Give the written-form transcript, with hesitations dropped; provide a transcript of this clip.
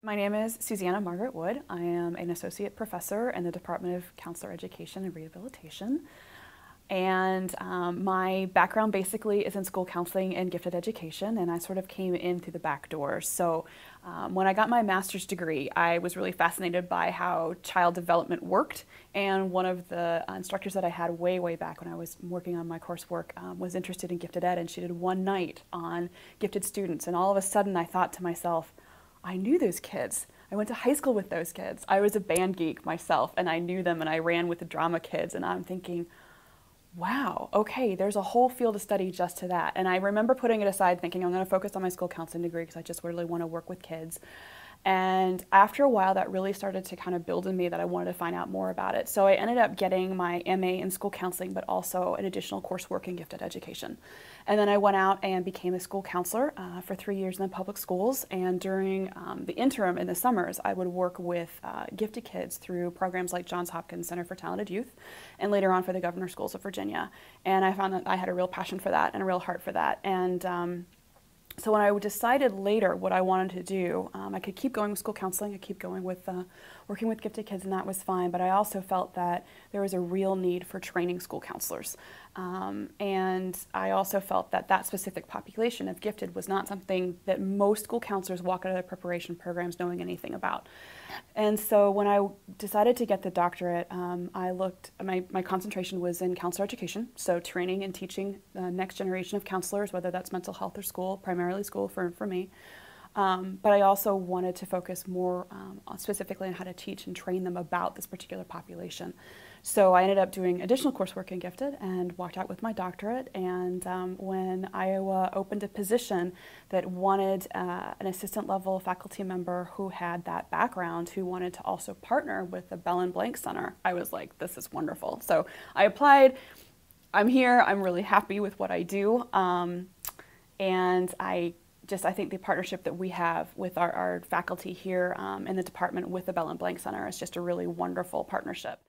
My name is Susannah Wood. I am an associate professor in the Department of Counselor Education and Rehabilitation. And my background basically is in school counseling and gifted education, and I sort of came in through the back door. So when I got my master's degree, I was really fascinated by how child development worked. And one of the instructors that I had way back when I was working on my coursework was interested in gifted ed, and she did one night on gifted students. And all of a sudden I thought to myself, I knew those kids. I went to high school with those kids. I was a band geek myself, and I knew them, and I ran with the drama kids, and I'm thinking, wow, okay, there's a whole field of study just to that. And I remember putting it aside thinking I'm going to focus on my school counseling degree because I just really want to work with kids. And after a while, that really started to kind of build in me that I wanted to find out more about it. So I ended up getting my MA in school counseling, but also an additional coursework in gifted education. And then I went out and became a school counselor for 3 years in the public schools. And during the interim in the summers, I would work with gifted kids through programs like Johns Hopkins Center for Talented Youth, and later on for the Governor's Schools of Virginia. And I found that I had a real passion for that and a real heart for that. And so when I decided later what I wanted to do, I could keep going with school counseling, I keep going with working with gifted kids, and that was fine, but I also felt that there was a real need for training school counselors. And I also felt that that specific population of gifted was not something that most school counselors walk out of their preparation programs knowing anything about. And so when I decided to get the doctorate, my concentration was in counselor education, so training and teaching the next generation of counselors, whether that's mental health or school, primarily school for me. But I also wanted to focus more specifically on how to teach and train them about this particular population. So I ended up doing additional coursework in gifted and walked out with my doctorate. And when Iowa opened a position that wanted an assistant level faculty member who had that background, who wanted to also partner with the Bell and Blank Center, I was like, this is wonderful. So I applied. I'm here. I'm really happy with what I do. And I think the partnership that we have with our faculty here in the department with the Bell and Blank Center is just a really wonderful partnership.